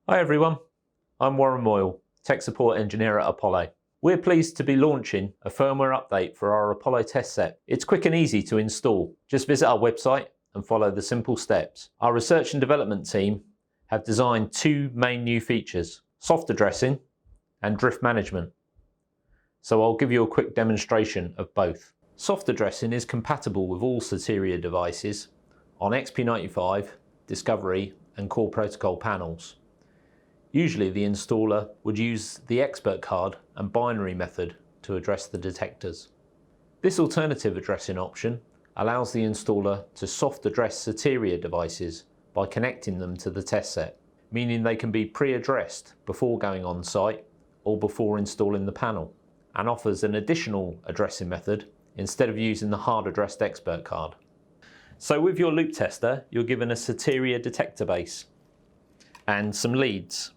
Hi everyone, I'm Warren Moyle, Tech Support Engineer at Apollo. We're pleased to be launching a firmware update for our Apollo test set. It's quick and easy to install. Just visit our website and follow the simple steps. Our research and development team have designed two main new features, soft addressing and drift management. So I'll give you a quick demonstration of both. Soft addressing is compatible with all Soteria devices on XP95, Discovery and Core Protocol panels. Usually the installer would use the expert card and binary method to address the detectors. This alternative addressing option allows the installer to soft address Soteria devices by connecting them to the test set, meaning they can be pre-addressed before going on site or before installing the panel, and offers an additional addressing method instead of using the hard addressed expert card. So with your loop tester, you're given a Soteria detector base and some leads.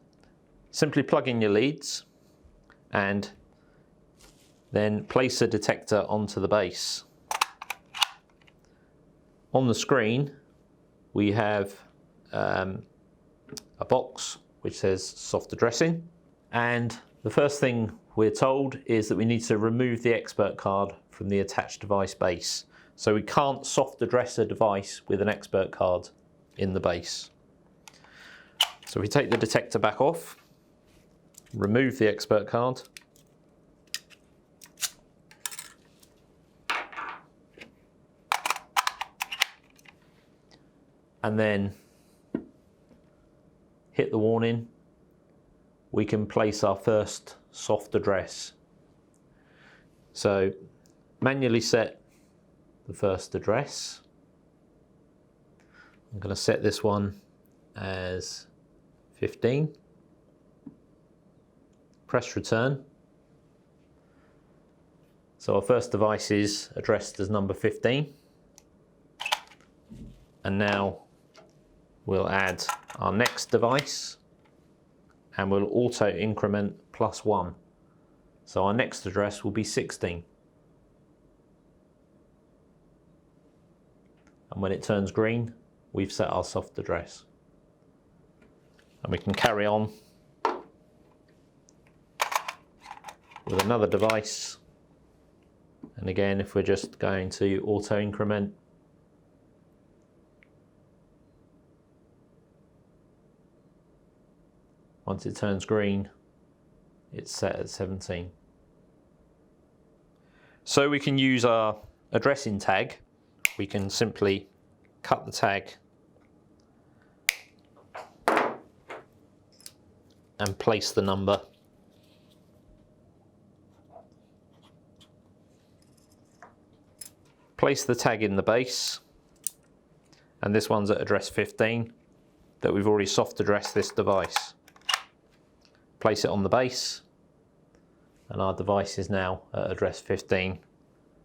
Simply plug in your leads and then place a detector onto the base. On the screen we have a box which says soft addressing, and the first thing we're told is that we need to remove the expert card from the attached device base. So we can't soft address a device with an expert card in the base. So we take the detector back off, remove the expert card, and then hit the warning, we can place our first soft address. So manually set the first address. I'm going to set this one as 15. Press return. So our first device is addressed as number 15. And now we'll add our next device and we'll auto increment +1. So our next address will be 16. And when it turns green, we've set our soft address. And we can carry on with another device, and again if we're just going to auto increment, once it turns green it's set at 17. So we can use our addressing tag. We can simply cut the tag and place the number. Place the tag in the base, and this one's at address 15 that we've already soft addressed this device. Place it on the base and our device is now at address 15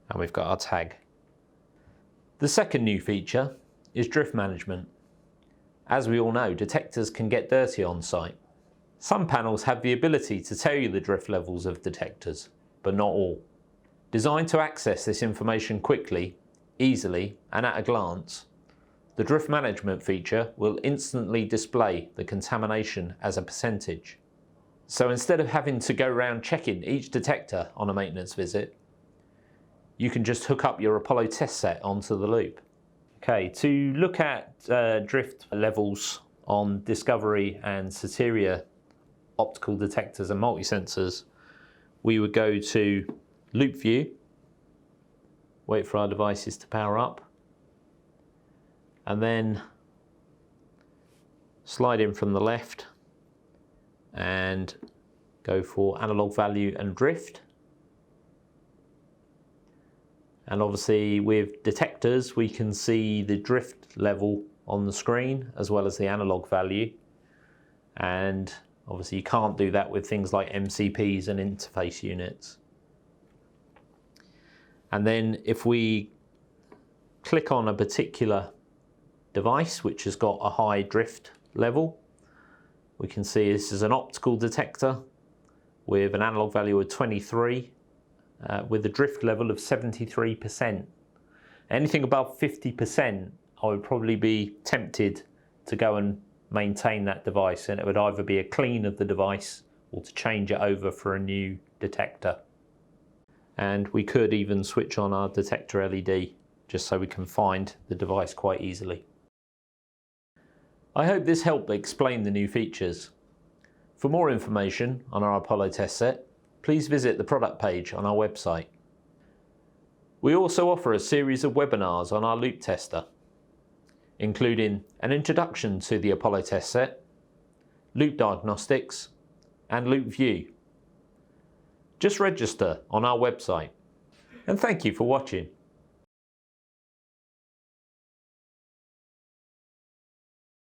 and we've got our tag. The second new feature is drift management. As we all know, detectors can get dirty on site. Some panels have the ability to tell you the drift levels of detectors, but not all. Designed to access this information quickly, easily, and at a glance, the drift management feature will instantly display the contamination as a percentage. So instead of having to go around checking each detector on a maintenance visit, you can just hook up your Apollo test set onto the loop. Okay, to look at drift levels on Discovery and Soteria optical detectors and multi-sensors, we would go to Loop View, wait for our devices to power up, and then slide in from the left and go for analog value and drift. And obviously with detectors we can see the drift level on the screen as well as the analog value, and obviously you can't do that with things like MCPs and interface units. And then if we click on a particular device which has got a high drift level, we can see this is an optical detector with an analog value of 23 with a drift level of 73%. Anything above 50%, I would probably be tempted to go and maintain that device, and it would either be a clean of the device or to change it over for a new detector. And we could even switch on our detector LED just so we can find the device quite easily. I hope this helped explain the new features. For more information on our Apollo test set, please visit the product page on our website. We also offer a series of webinars on our loop tester, including an introduction to the Apollo test set, loop diagnostics, and loop view. Just register on our website. And thank you for watching.